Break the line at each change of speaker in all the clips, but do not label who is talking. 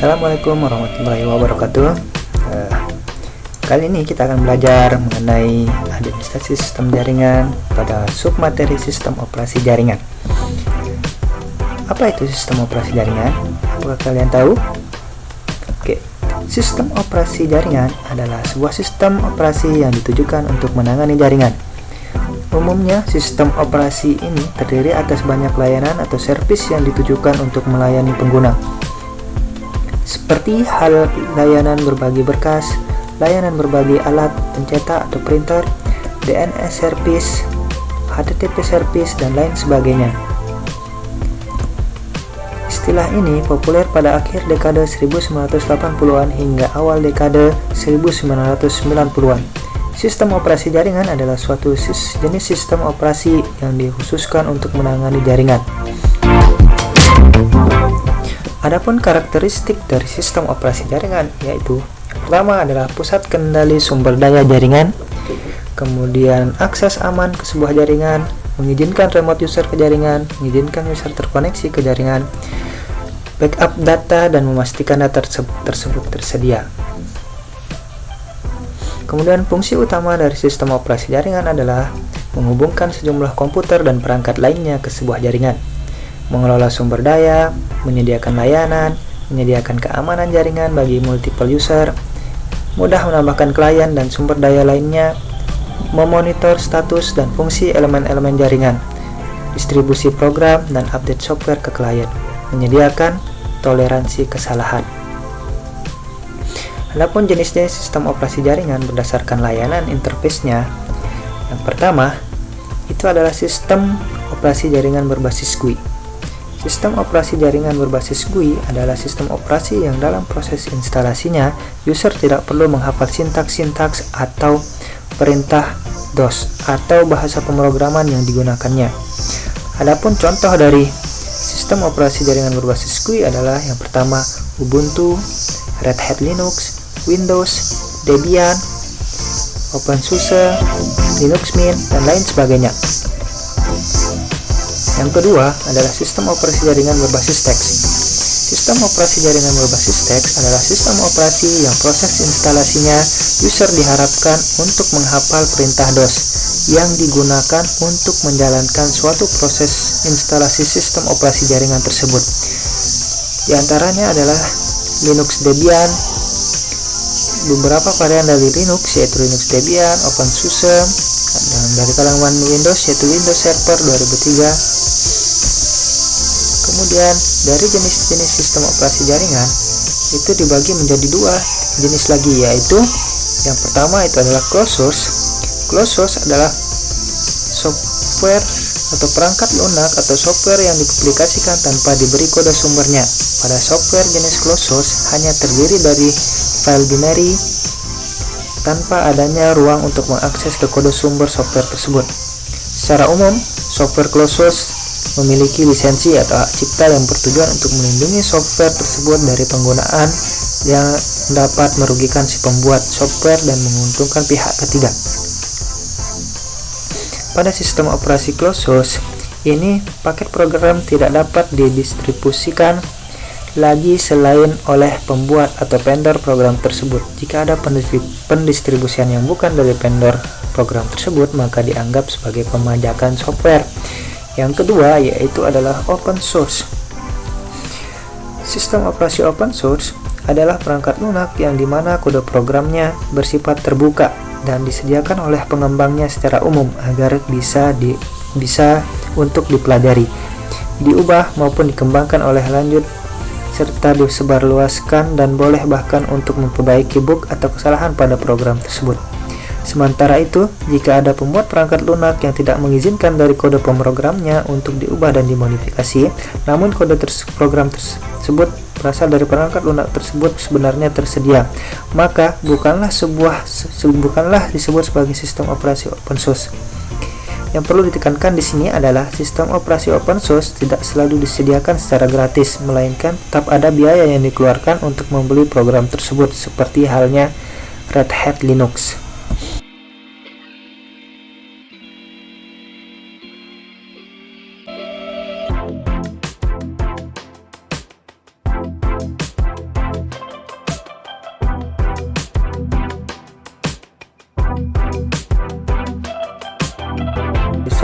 Assalamualaikum warahmatullahi wabarakatuh. Kali ini kita akan belajar mengenai administrasi sistem jaringan pada submateri sistem operasi jaringan. Apa itu sistem operasi jaringan? Apakah kalian tahu? Oke, sistem operasi jaringan adalah sebuah sistem operasi yang ditujukan untuk menangani jaringan. Umumnya, sistem operasi ini terdiri atas banyak layanan atau servis yang ditujukan untuk melayani pengguna. Seperti hal layanan berbagi berkas, layanan berbagi alat pencetak atau printer, DNS service, HTTP service, dan lain sebagainya. Istilah ini populer pada akhir dekade 1980-an hingga awal dekade 1990-an. Sistem operasi jaringan adalah suatu jenis sistem operasi yang dikhususkan untuk menangani jaringan. Adapun karakteristik dari sistem operasi jaringan yaitu yang pertama adalah pusat kendali sumber daya jaringan, kemudian akses aman ke sebuah jaringan, mengizinkan remote user ke jaringan, mengizinkan user terkoneksi ke jaringan, backup data, dan memastikan data tersebut tersedia. Kemudian fungsi utama dari sistem operasi jaringan adalah menghubungkan sejumlah komputer dan perangkat lainnya ke sebuah jaringan, mengelola sumber daya, menyediakan layanan, menyediakan keamanan jaringan bagi multiple user, mudah menambahkan klien dan sumber daya lainnya, memonitor status dan fungsi elemen-elemen jaringan, distribusi program dan update software ke klien, menyediakan toleransi kesalahan. Adapun jenis-jenis sistem operasi jaringan berdasarkan layanan interface-nya. Yang pertama, itu adalah sistem operasi jaringan berbasis GUI. Sistem operasi jaringan berbasis GUI adalah sistem operasi yang dalam proses instalasinya, user tidak perlu menghafal sintaks-sintaks atau perintah DOS atau bahasa pemrograman yang digunakannya. Adapun contoh dari sistem operasi jaringan berbasis GUI adalah yang pertama Ubuntu, Red Hat Linux, Windows, Debian, OpenSUSE, Linux Mint, dan lain sebagainya. Yang kedua adalah sistem operasi jaringan berbasis teks. Sistem operasi jaringan berbasis teks adalah sistem operasi yang proses instalasinya user diharapkan untuk menghafal perintah DOS yang digunakan untuk menjalankan suatu proses instalasi sistem operasi jaringan tersebut. Di antaranya adalah Linux Debian, beberapa varian dari Linux yaitu Linux Debian, OpenSUSE, dan dari kalangan Windows yaitu Windows Server 2003. Kemudian dari jenis-jenis sistem operasi jaringan itu dibagi menjadi dua jenis lagi, yaitu yang pertama itu adalah closed source. Closed source adalah software atau perangkat lunak atau software yang dipublikasikan tanpa diberi kode sumbernya. Pada software jenis closed source hanya terdiri dari file binary tanpa adanya ruang untuk mengakses ke kode sumber software tersebut. Secara umum, software closed source memiliki lisensi atau hak cipta yang bertujuan untuk melindungi software tersebut dari penggunaan yang dapat merugikan si pembuat software dan menguntungkan pihak ketiga. Pada sistem operasi closed source ini, paket program tidak dapat didistribusikan lagi selain oleh pembuat atau vendor program tersebut. Jika ada pendistribusian yang bukan dari vendor program tersebut, maka dianggap sebagai pemajakan software. Yang kedua yaitu adalah open source. Sistem operasi open source adalah perangkat lunak yang dimana kode programnya bersifat terbuka dan disediakan oleh pengembangnya secara umum agar bisa untuk dipelajari, diubah maupun dikembangkan oleh lanjut serta disebarluaskan dan boleh bahkan untuk memperbaiki bug atau kesalahan pada program tersebut. Sementara itu, jika ada pembuat perangkat lunak yang tidak mengizinkan dari kode pemrogramnya untuk diubah dan dimodifikasi, namun kode program tersebut berasal dari perangkat lunak tersebut sebenarnya tersedia, maka bukanlah disebut sebagai sistem operasi open source. Yang perlu ditekankan di sini adalah sistem operasi open source tidak selalu disediakan secara gratis, melainkan tetap ada biaya yang dikeluarkan untuk membeli program tersebut, seperti halnya Red Hat Linux.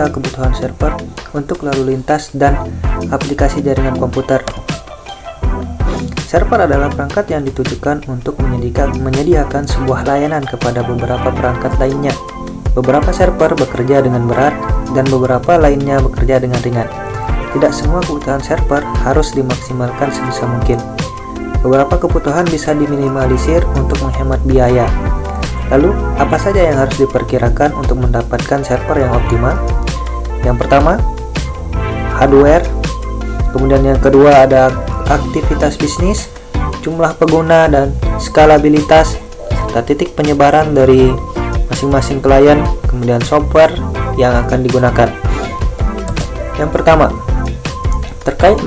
memaksa kebutuhan server untuk lalu lintas dan aplikasi jaringan komputer. Server adalah perangkat yang ditujukan untuk menyediakan sebuah layanan kepada beberapa perangkat lainnya. Beberapa server bekerja dengan berat dan beberapa lainnya bekerja dengan ringan. Tidak semua kebutuhan server harus dimaksimalkan sebisa mungkin. Beberapa kebutuhan bisa diminimalisir untuk menghemat biaya. Lalu, apa saja yang harus diperkirakan untuk mendapatkan server yang optimal? Yang pertama, hardware. Kemudian yang kedua ada aktivitas bisnis, jumlah pengguna, dan skalabilitas, serta titik penyebaran dari masing-masing klien, kemudian software yang akan digunakan. Yang pertama, terkait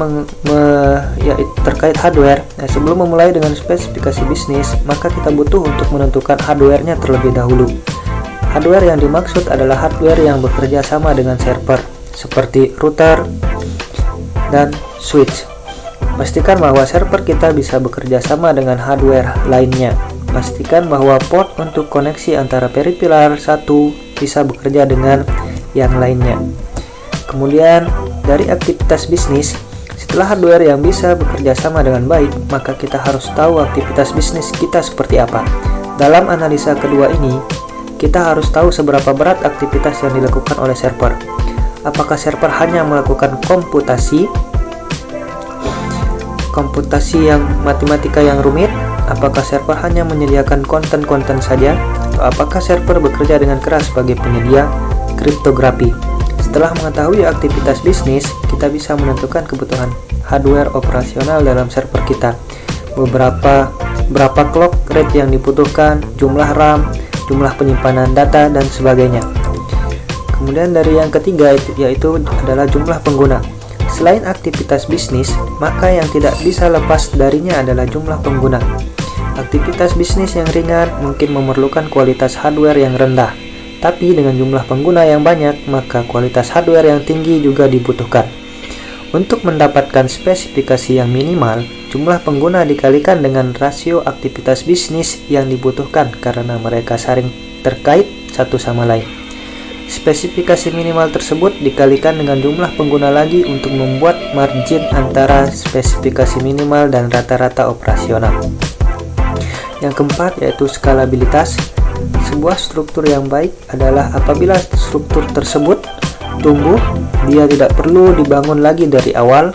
hardware. Sebelum memulai dengan spesifikasi bisnis, maka kita butuh untuk menentukan hardware-nya terlebih dahulu. Hardware yang dimaksud adalah hardware yang bekerja sama dengan server, seperti router dan switch. Pastikan bahwa server kita bisa bekerja sama dengan hardware lainnya. Pastikan bahwa port untuk koneksi antara peripheral satu bisa bekerja dengan yang lainnya. Kemudian, dari aktivitas bisnis, setelah hardware yang bisa bekerja sama dengan baik, maka kita harus tahu aktivitas bisnis kita seperti apa. Dalam analisa kedua ini, kita harus tahu seberapa berat aktivitas yang dilakukan oleh server. Apakah server hanya melakukan komputasi yang matematika yang rumit? Apakah server hanya menyediakan konten-konten saja? Atau apakah server bekerja dengan keras sebagai penyedia kriptografi? Setelah mengetahui aktivitas bisnis, kita bisa menentukan kebutuhan hardware operasional dalam server kita. Berapa clock rate yang dibutuhkan, jumlah RAM, jumlah penyimpanan data, dan sebagainya. Kemudian dari yang ketiga yaitu adalah jumlah pengguna. Selain aktivitas bisnis, maka yang tidak bisa lepas darinya adalah jumlah pengguna. Aktivitas bisnis yang ringan mungkin memerlukan kualitas hardware yang rendah, tapi dengan jumlah pengguna yang banyak, maka kualitas hardware yang tinggi juga dibutuhkan. Untuk mendapatkan spesifikasi yang minimal, jumlah pengguna dikalikan dengan rasio aktivitas bisnis yang dibutuhkan karena mereka saling terkait satu sama lain. Spesifikasi minimal tersebut dikalikan dengan jumlah pengguna lagi untuk membuat margin antara spesifikasi minimal dan rata-rata operasional. Yang keempat yaitu skalabilitas. Sebuah struktur yang baik adalah apabila struktur tersebut tumbuh, dia tidak perlu dibangun lagi dari awal.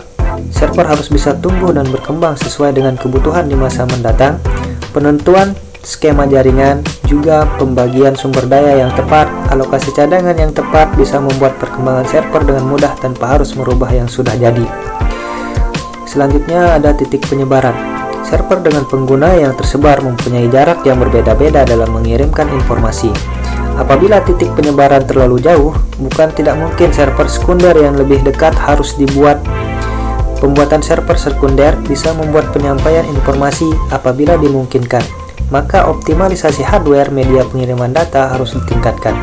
Server harus bisa tumbuh dan berkembang sesuai dengan kebutuhan di masa mendatang. Penentuan skema jaringan, juga pembagian sumber daya yang tepat, alokasi cadangan yang tepat bisa membuat perkembangan server dengan mudah tanpa harus merubah yang sudah jadi. Selanjutnya ada titik penyebaran. Server dengan pengguna yang tersebar mempunyai jarak yang berbeda-beda dalam mengirimkan informasi. Apabila titik penyebaran terlalu jauh, bukan tidak mungkin server sekunder yang lebih dekat harus dibuat. Pembuatan server sekunder bisa membuat penyampaian informasi apabila dimungkinkan. Maka optimalisasi hardware media pengiriman data harus ditingkatkan,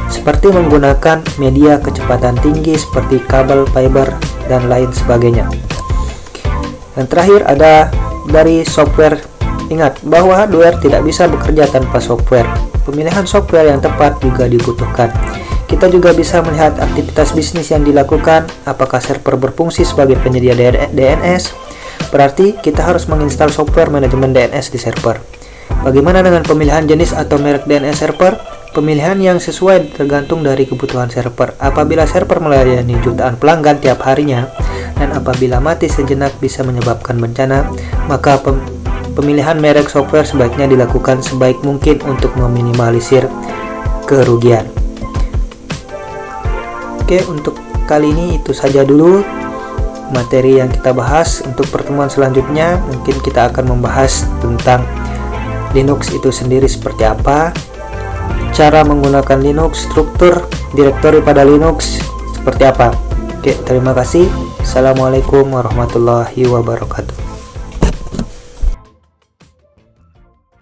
seperti menggunakan media kecepatan tinggi seperti kabel fiber dan lain sebagainya. Yang terakhir ada dari software. Ingat bahwa hardware tidak bisa bekerja tanpa software. Pemilihan software yang tepat juga dibutuhkan. Kita juga bisa melihat aktivitas bisnis yang dilakukan, apakah server berfungsi sebagai penyedia DNS. Berarti kita harus menginstal software manajemen DNS di server. Bagaimana dengan pemilihan jenis atau merek DNS server? Pemilihan yang sesuai tergantung dari kebutuhan server. Apabila server melayani jutaan pelanggan tiap harinya, dan apabila mati sejenak bisa menyebabkan bencana, maka pemilihan merek software sebaiknya dilakukan sebaik mungkin untuk meminimalisir kerugian. Oke, untuk kali ini itu saja dulu materi yang kita bahas. Untuk pertemuan selanjutnya mungkin kita akan membahas tentang Linux itu sendiri seperti apa, cara menggunakan Linux, struktur direktori pada Linux seperti apa. Oke, terima kasih. Assalamualaikum warahmatullahi wabarakatuh.